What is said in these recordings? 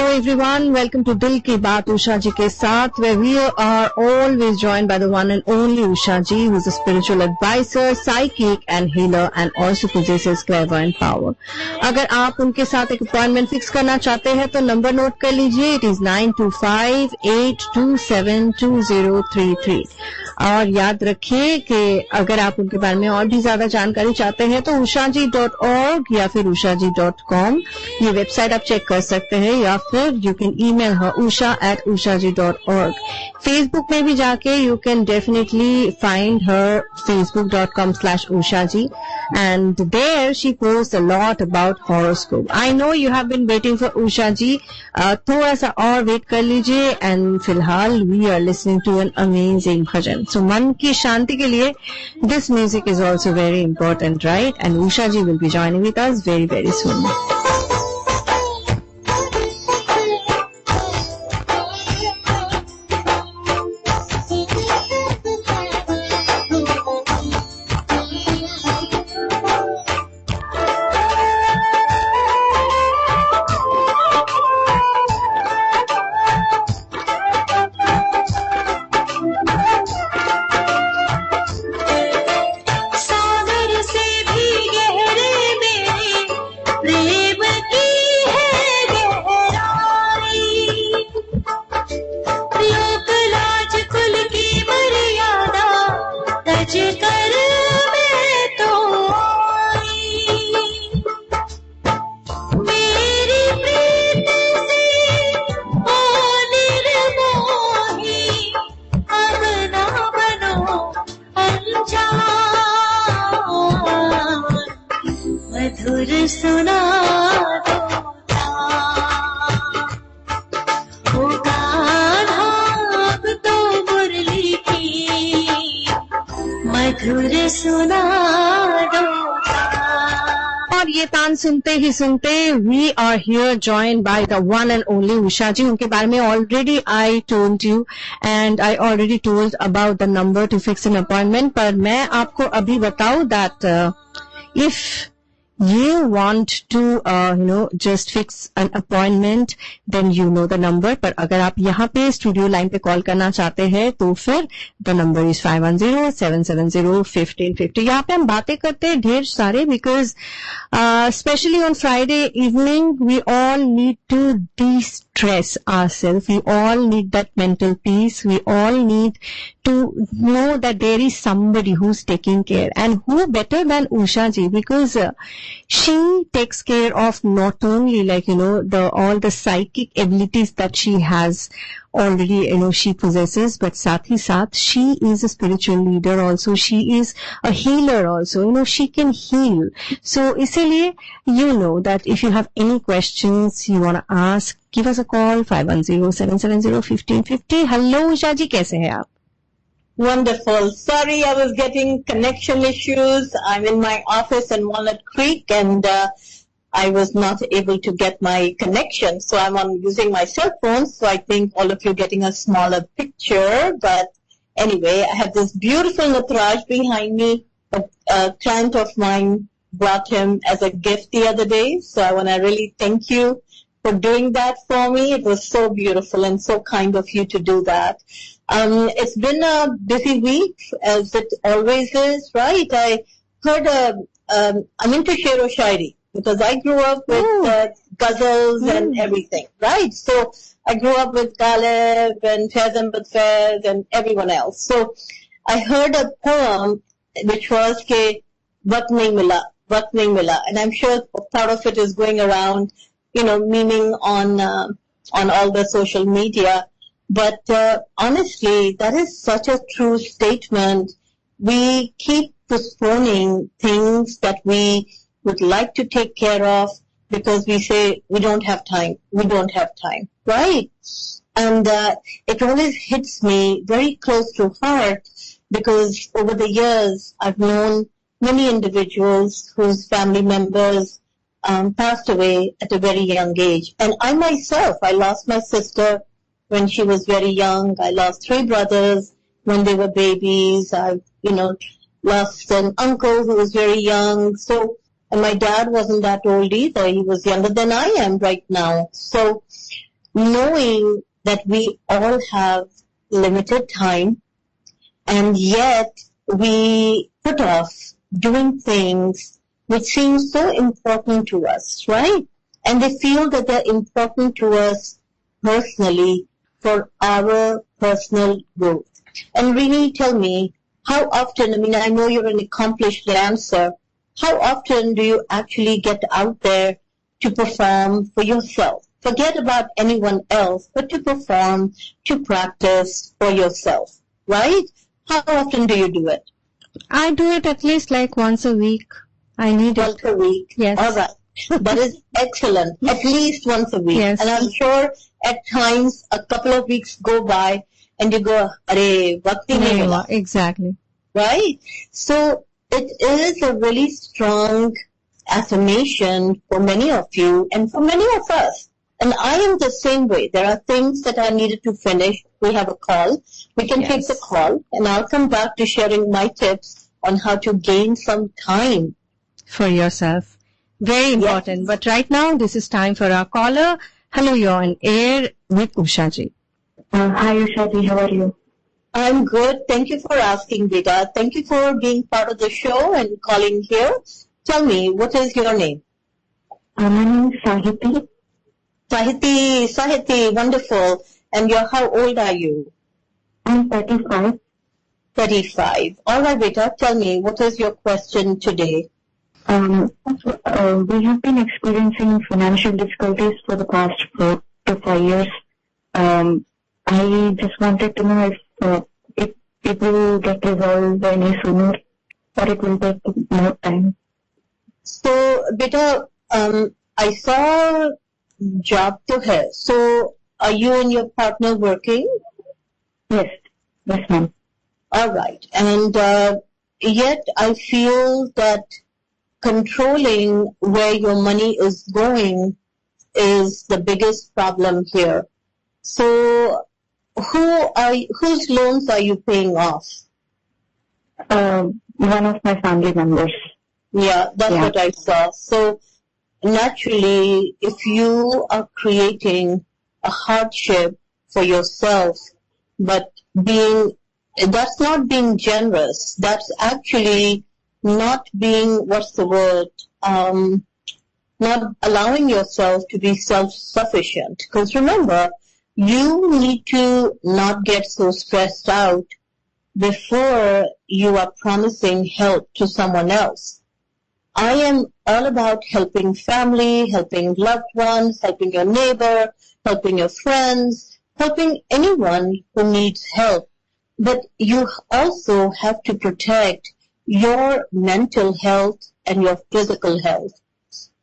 Hello everyone, welcome to Dil Ki Baat Ushaji ke Saath, where we are always joined by the one and only Ushaji, who is a spiritual advisor, psychic and healer and also possesses clairvoyant power. अगर आप उनके साथ एक appointment fix करना चाहते हैं तो number note कर लीजिए. It is 9258272033. और याद रखिए कि अगर आप उनके बारे में और भी ज्यादा जानकारी चाहते हैं तो ushaji.org या फिर ushaji.com ये वेबसाइट आप चेक कर सकते हैं, या फिर you can email her usha@ushaji.org. Facebook में भी जाके you can definitely find her facebook.com/ushaji and there she posts a lot about horoscope. I know you have been waiting for Ushaji. थोड़ा सा और वेट कर लीजिए एंड फिलहाल we are listening to an amazing bhajan. So मन की शांति के लिए this music is also very important, right? And Ushaji will be joining with us very, very soon. और ये तान सुनते ही सुनते we are here joined by the one and only Ushaji. उनके बारे में already I told you and I already told about the number to fix an appointment. पर मैं आपको अभी बताऊं that if you want to just fix an appointment, then you know the number. पर अगर आप यहाँ पे स्टूडियो लाइन पे कॉल करना चाहते हैं तो फिर द नंबर इज 510-770-1550. यहाँ पे हम बातें करते हैं ढेर सारे, because specially on Friday evening we all need to de-stress ourselves. We all need that mental peace. We all need to know that there is somebody who's taking care, and who better than Ushaji, because she takes care of not only all the psychic abilities that she has already she possesses, but साथ ही साथ she is a spiritual leader also. She is a healer also. She can heal. So इसीलिए that if you have any questions you want to ask, give us a call 510-770-1550. Hello Ushaji, कैसे हैं आप? Wonderful. Sorry, I was getting connection issues. I'm in my office in Walnut Creek and I was not able to get my connection. So I'm using my cell phone. So I think all of you are getting a smaller picture. But anyway, I have this beautiful Nataraj behind me. A client of mine brought him as a gift the other day. So I want to really thank you for doing that for me. It was so beautiful and so kind of you to do that. It's been a busy week, as it always is, right? I heard I'm into Shero Shairi because I grew up with ghazals and everything, right? So I grew up with Galib and Faiz Ahmed Faiz and everyone else. So I heard a poem which was ke Waqt nahi mila, and I'm sure part of it is going around, meaning on all the social media. But honestly, that is such a true statement. We keep postponing things that we would like to take care of because we say we don't have time, right? And it always hits me very close to heart because over the years I've known many individuals whose family members passed away at a very young age. And I myself, I lost my sister when she was very young. I lost 3 brothers when they were babies. I, lost an uncle who was very young. So, and my dad wasn't that old either. He was younger than I am right now. So, knowing that we all have limited time, and yet we put off doing things which seem so important to us, right? And they feel that they're important to us personally for our personal growth. And really tell me, how often, I mean, I know you're an accomplished dancer, how often do you actually get out there to perform for yourself? Forget about anyone else, but to perform, to practice for yourself, right? How often do you do it? I do it at least like once a week. I need Once it. a week? Yes. All right. That is excellent. At least once a week. Yes. And I'm sure at times a couple of weeks go by and you go, Arey, vakti nahi mila. Exactly. Right? So it is a really strong affirmation for many of you and for many of us. And I am the same way. There are things that I needed to finish. We have a call. We can take the call, and I'll come back to sharing my tips on how to gain some time for yourself. Very important. Yes. But right now, this is time for our caller. Hello, you're on air with Ushaji. Hi, Ushaji. How are you? I'm good. Thank you for asking, Beta. Thank you for being part of the show and calling here. Tell me, what is your name? My name is Sahiti. Sahiti, wonderful. And how old are you? I'm 35. 35. All right, Beta, tell me, what is your question today? We have been experiencing financial difficulties for the past 4 to 5 years. I just wanted to know if it will get resolved any sooner or it will take more time. So, Beta, I saw job to hai. So, are you and your partner working? Yes, ma'am. All right. And yet I feel that controlling where your money is going is the biggest problem here. So, whose loans are you paying off? One of my family members. Yeah, that's what I saw. So, naturally, if you are creating a hardship for yourself, but that's not being generous. That's actually not being, not allowing yourself to be self-sufficient. Because remember, you need to not get so stressed out before you are promising help to someone else. I am all about helping family, helping loved ones, helping your neighbor, helping your friends, helping anyone who needs help. But you also have to protect your mental health and your physical health.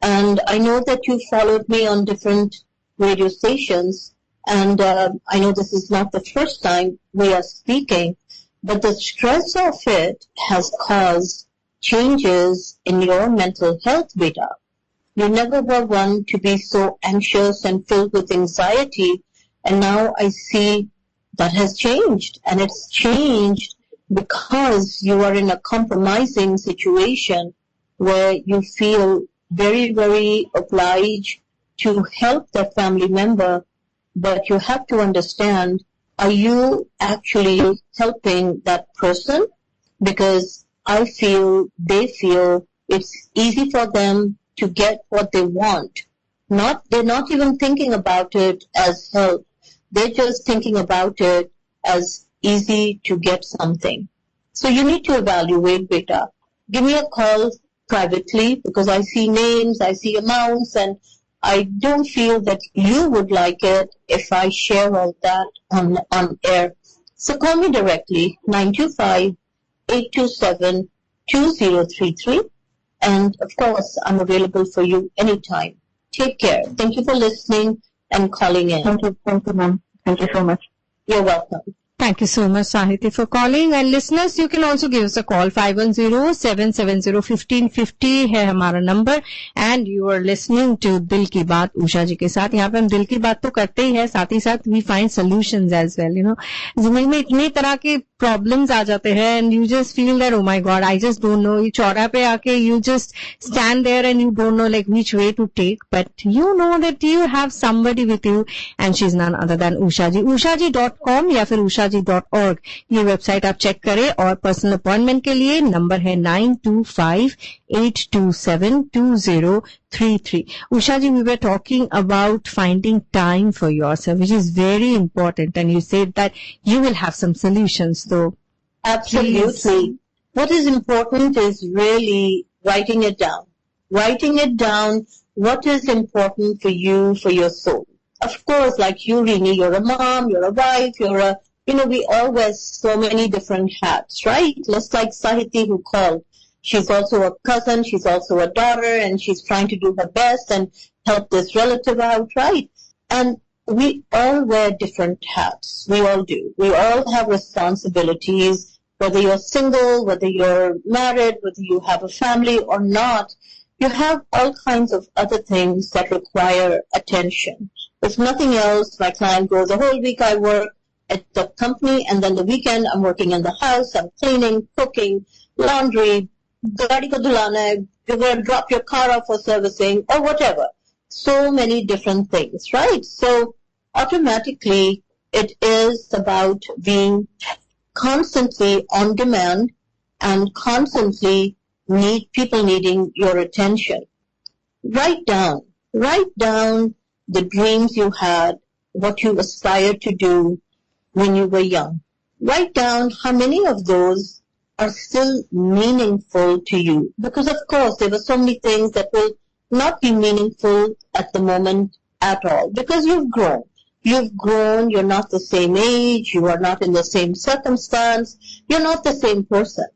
And I know that you followed me on different radio stations, and I know this is not the first time we are speaking, but the stress of it has caused changes in your mental health, Beta. You never were one to be so anxious and filled with anxiety, and now I see that has changed, and it's changed because you are in a compromising situation where you feel very, very obliged to help that family member, but you have to understand, are you actually helping that person? Because I feel, they feel it's easy for them to get what they want. They're not even thinking about it as help. They're just thinking about it as easy to get something. So you need to evaluate, Beta. Give me a call privately because I see names, I see amounts, and I don't feel that you would like it if I share all that on air. So call me directly, 925-827-2033. And of course, I'm available for you anytime. Take care. Thank you for listening and calling in. Thank you, ma'am. Thank you so much. You're welcome. Thank you so much, Sahiti, for calling. And listeners, you can also give us a call. 510-770-1550 है हमारा number. And you are listening to दिल की बात उषा जी के साथ. यहाँ पे हम दिल की बात तो करते ही है, साथ ही साथ we find solutions as well. You know, जिंदगी में इतनी तरह के problems आ जाते हैं and you just feel that, oh my God, I just don't know. ये चौराहे पे आके you just stand there and you don't know like which way to take. But you know that you have somebody with you and she's none other than Usha ji. ushaji.com या फिर ushaji.org ये website आप check करें और personal appointment के लिए number है 9258272033. Usha ji, we were talking about finding time for yourself, which is very important, and you said that you will have some solutions. So, absolutely. What is important is really writing it down. Writing it down, what is important for you, for your soul. Of course, like you, Rini, you're a mom, you're a wife, we all wear so many different hats, right? Just like Sahiti who called. She's also a cousin, she's also a daughter, and she's trying to do her best and help this relative out, right? And we all wear different hats. We all do. We all have responsibilities, whether you're single, whether you're married, whether you have a family or not. You have all kinds of other things that require attention. If nothing else, my client goes, a whole week I work at the company, and then the weekend I'm working in the house, I'm cleaning, cooking, laundry, gaadi ko dhulana hai, you're going to drop your car off for servicing, or whatever. So many different things, right? So automatically it is about being constantly on demand and constantly people needing your attention. Write down the dreams you had, what you aspired to do when you were young. Write down how many of those are still meaningful to you. Because of course there were so many things that will not be meaningful at the moment at all. Because you've grown. You've grown, you're not the same age, you are not in the same circumstance, you're not the same person.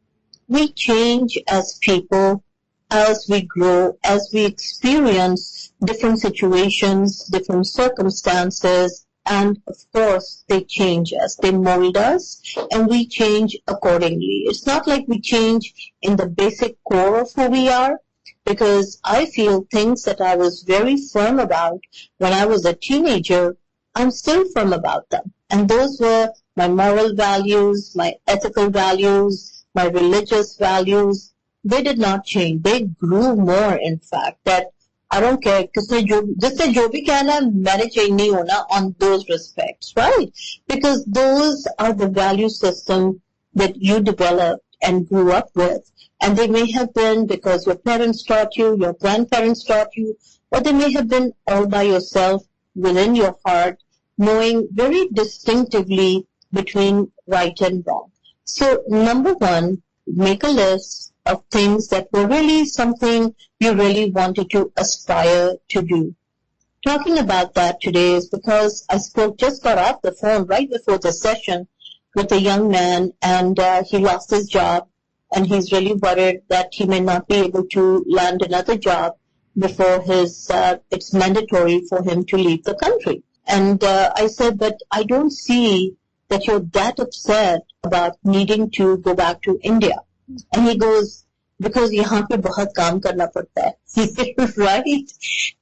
We change as people, as we grow, as we experience different situations, different circumstances, and of course they change us, they mold us, and we change accordingly. It's not like we change in the basic core of who we are, because I feel things that I was very firm about when I was a teenager, I'm still firm about them. And those were my moral values, my ethical values, my religious values. They did not change. They grew more, in fact, that I don't care, जिससे जो भी कहना है मैंने change नहीं होना on those respects, right? Because those are the value system that you developed and grew up with. And they may have been because your parents taught you, your grandparents taught you, or they may have been all by yourself within your heart, knowing very distinctively between right and wrong. So number one, make a list of things that were really something you really wanted to aspire to do. Talking about that today is because I just got off the phone right before the session with a young man, and he lost his job, and he's really worried that he may not be able to land another job before it's mandatory for him to leave the country. And I said, but I don't see that you're that upset about needing to go back to India. And he goes, because yahan pe bahut kaam karna padta hai. Right?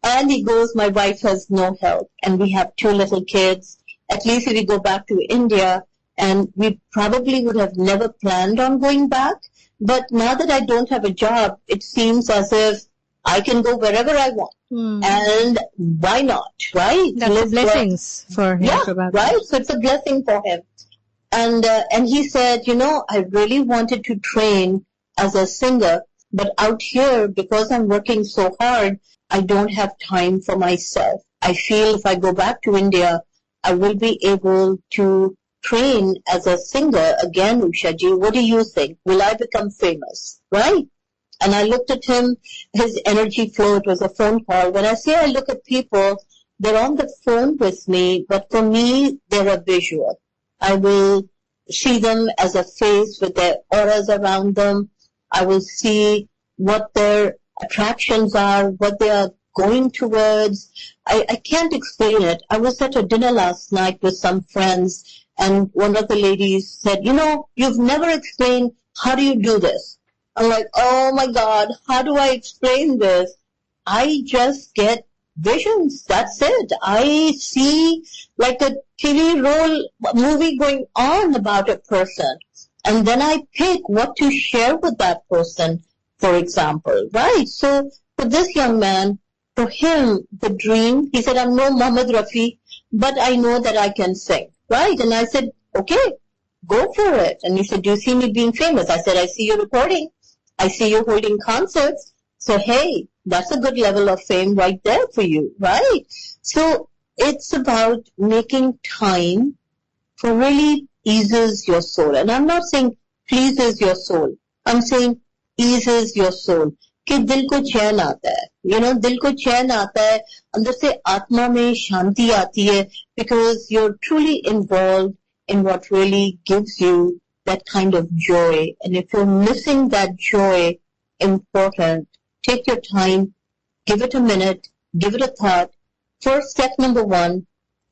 And he goes, my wife has no help and we have 2 little kids. At least if we go back to India, and we probably would have never planned on going back. But now that I don't have a job, it seems as if I can go wherever I want. And why not, right? That's blessings for him. Yeah, right? So it's a blessing for him. And he said, I really wanted to train as a singer, but out here, because I'm working so hard, I don't have time for myself. I feel if I go back to India, I will be able to train as a singer again, Ushaji. What do you think? Will I become famous? Right? And I looked at him, his energy flow, it was a phone call. When I say I look at people, they're on the phone with me, but for me, they're a visual. I will see them as a face with their auras around them. I will see what their attractions are, what they are going towards, I can't explain it. I was at a dinner last night with some friends, and one of the ladies said, you've never explained, how do you do this? I'm like, oh my God, how do I explain this? I just get visions. That's it. I see like a TV movie going on about a person. And then I pick what to share with that person, for example, right? So for this young man, for him, the dream, he said, I'm no Muhammad Rafi, but I know that I can sing, right? And I said, okay, go for it. And he said, do you see me being famous? I said, I see you recording. I see you holding concerts. So, hey, that's a good level of fame right there for you, right? So it's about making time for really eases your soul. And I'm not saying pleases your soul. I'm saying eases your soul. कि दिल को चैन आता है, दिल को चैन आता है, अंदर से आत्मा में शांति आती है, because you're truly involved in what really gives you that kind of joy. And if you're missing that joy, important, take your time, give it a minute, give it a thought. First, step number 1,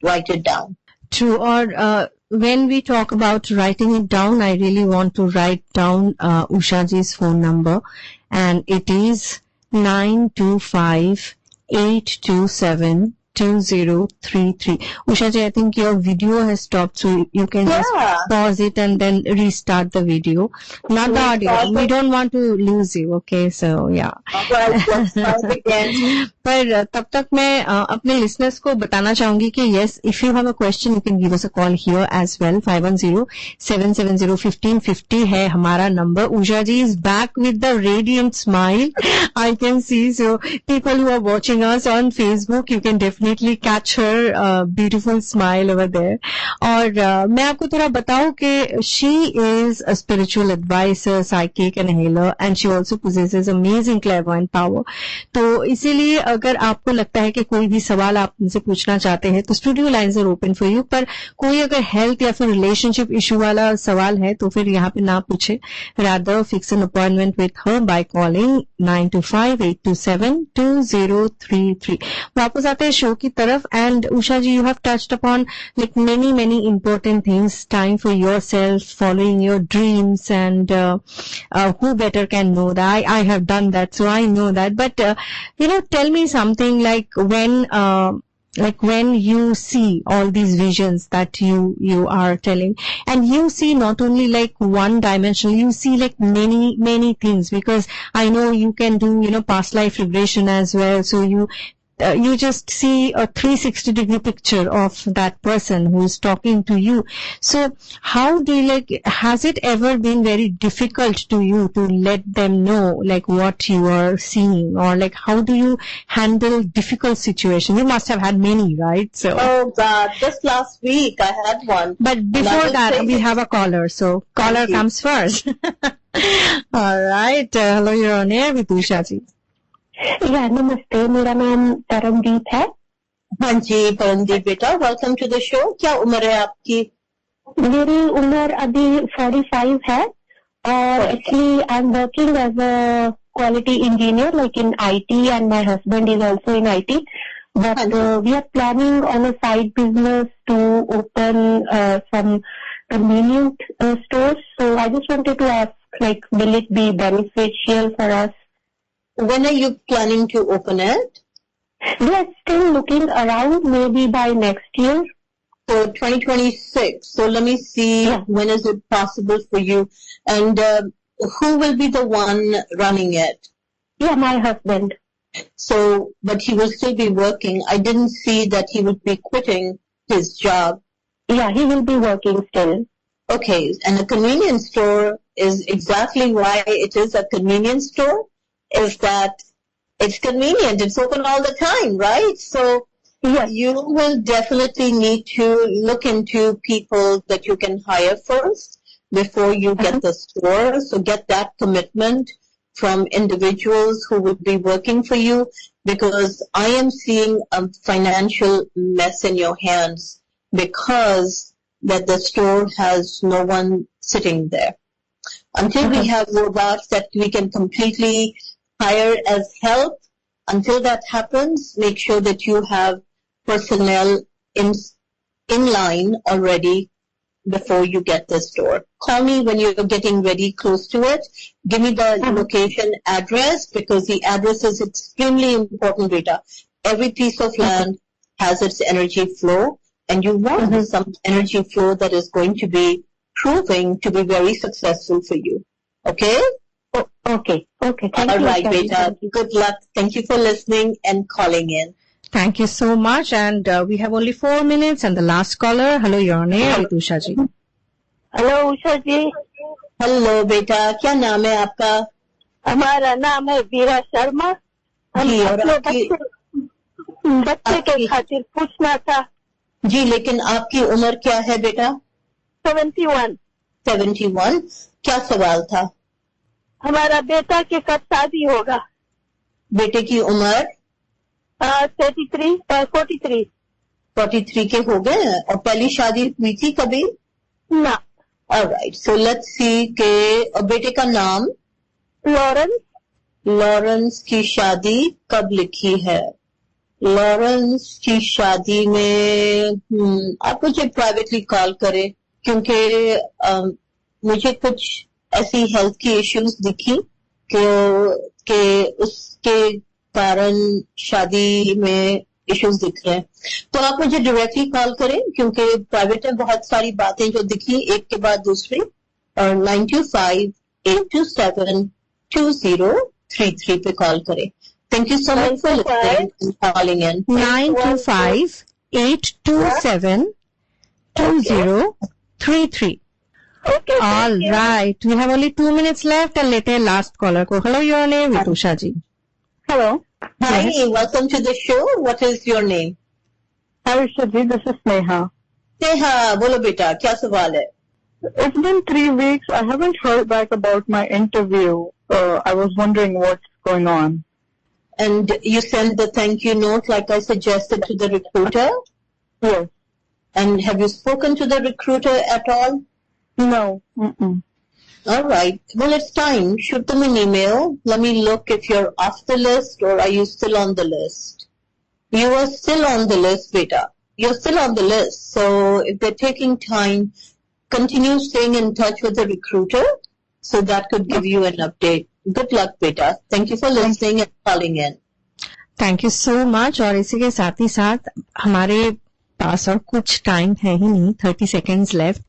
write it down. True. Or when we talk about writing it down, I really want to write down Ushaji's phone number, and it is 925-827-2033. Ushaji, I think your video has stopped, so you can just pause it and then restart the video. Not the audio. We don't want to lose you, okay? So, yeah. Let's start again. पर तब तक मैं अपने listeners को बताना चाहूंगी कि yes, if you have a question, you can give us a call here as well. 510-770-1550 है हमारा number. Usha ji is back with the radiant smile. I can see. So people who are watching us on Facebook, you can definitely catch her beautiful smile over there. और मैं आपको थोड़ा बताऊं कि she is a spiritual advisor, psychic and healer, and she also possesses amazing clairvoyant power. तो इसीलिए अगर आपको लगता है कि कोई भी सवाल आप उनसे पूछना चाहते हैं तो studio lines are open for you, पर कोई अगर हेल्थ या फिर रिलेशनशिप इशू वाला सवाल है तो फिर यहाँ पे ना पूछे, rather fix an appointment with her by calling 925-827-2033. वापस आते हैं शो की तरफ. And Usha ji, you have touched upon like many important things, time for yourself, following your dreams, and who better can know that? I have done that, so I know that. But tell me something like when you see all these visions that you are telling, and you see not only like one dimension, you see like many things, because I know you can do past life regression as well, so you just see a 360-degree picture of that person who is talking to you. So how do you has it ever been very difficult to you to let them know like what you are seeing, or like how do you handle difficult situations? You must have had many, right? So oh God, just last week I had one. But before that, we have a caller, so caller comes first. All right, hello, you're on air with Usha ji. या नमस्ते, मेरा नाम परमदीप है. हाँ जी परमदीप बेटा, welcome to the show. क्या उम्र है आपकी? मेरी उम्र अभी 45 है, और actually I am working as a quality engineer like in IT, and my husband is also in IT, but we are planning on a side business to open some convenient stores. So I just wanted to ask, like, will it be beneficial for us? When are you planning to open it? We are still looking around, maybe by next year. So 2026. So let me see, when is it possible for you? And who will be the one running it? Yeah, my husband. So, but he will still be working. I didn't see that he would be quitting his job. Yeah, he will be working still. Okay, and a convenience store is exactly why it is a convenience store. Is that it's convenient, it's open all the time, right? So you will definitely need to look into people that you can hire first before you get the store. So get that commitment from individuals who will be working for you, because I am seeing a financial mess in your hands because that the store has no one sitting there. Until we have robots that we can completely hire as help, Until that happens, make sure that you have personnel in line already before you get the store. Call me when you're getting ready close to it. Give me the location address, because the address is extremely important, Rita. Every piece of land has its energy flow, and you want some energy flow that is going to be proving to be very successful for you. Okay? Okay. Thank you. All right, Beta. Good luck. Thank you for listening and calling in. Thank you so much. And we have only 4 minutes. And the last caller. Hello, you're on air with Usha ji. Hello, Usha ji. Hello, Beta. क्या नाम है आपका? हमारा नाम है वीरा शर्मा. जी, और बच्चे के खातिर पूछना था. जी, लेकिन आपकी उम्र क्या है बेटा? 71. 71. क्या सवाल था? हमारा बेटा के कब शादी होगा? बेटे की उम्र 43. 43 के हो गए हैं, और पहली शादी हुई थी कभी? ना. ऑलराइट, सो लेट्स सी के बेटे का नाम? लॉरेंस की शादी कब लिखी है? लॉरेंस की शादी में आप मुझे प्राइवेटली कॉल करें, क्योंकि मुझे कुछ ऐसी हेल्थ की इश्यूज दिखी कि उसके कारण शादी में इश्यूज दिख रहे हैं. तो आप मुझे डायरेक्टली कॉल करें, क्योंकि प्राइवेट में बहुत सारी बातें जो दिखी एक के बाद दूसरी. और 925-827-2033 पे कॉल करें. Thank you so much for listening and calling in. 925-827-2033. Okay. All right. We have only 2 minutes left and later last caller ko. Hello, your name with Usha ji. Hello. Hi, Yes. welcome to the show. What is your name? Hi, Usha ji. This is Neha. Neha, bolo beta, kya sawal hai? It's been 3 weeks. I haven't heard back about my interview. I was wondering what's going on. And you sent the thank you note like I suggested to the recruiter? Yes. And have you spoken to the recruiter at all? No. All right. Well, it's time. Shoot them an email. Let me look if you're off the list or are you still on the list. You are still on the list, beta. You're still on the list. So if they're taking time, continue staying in touch with the recruiter so that could give you an update. Good luck, beta. Thank you for listening and calling in. Thank you so much. और इसी के साथ ही साथ हमारे पास और कुछ time है ही नहीं, 30 seconds left,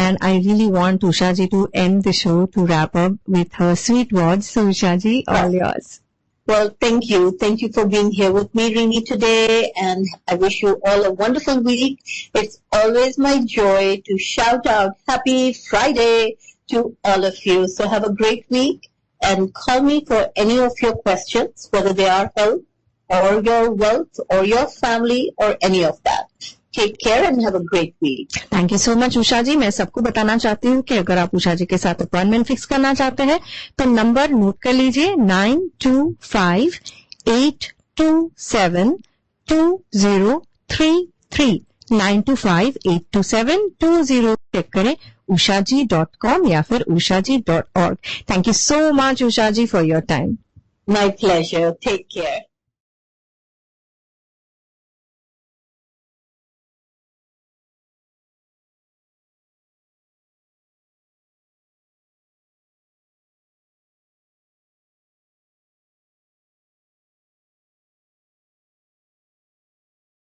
and I really want Usha ji to end the show, to wrap up with her sweet words. So Usha ji, all yours. Well, thank you. Thank you for being here with me, Rini, today, and I wish you all a wonderful week. It's always my joy to shout out Happy Friday to all of you. So have a great week and call me for any of your questions, whether they are health or your wealth or your family or any of that. Take care and have a great week. Thank you so much Usha ji. मैं सबको बताना चाहती हूँ कि अगर आप उषा जी के साथ अपॉइंटमेंट फिक्स करना चाहते हैं तो नंबर नोट कर लीजिए 925-827-2033. 925-827-20. चेक करें ushaji.com या फिर ushaji.org. Thank you so much Usha ji for your time. My pleasure. Take care.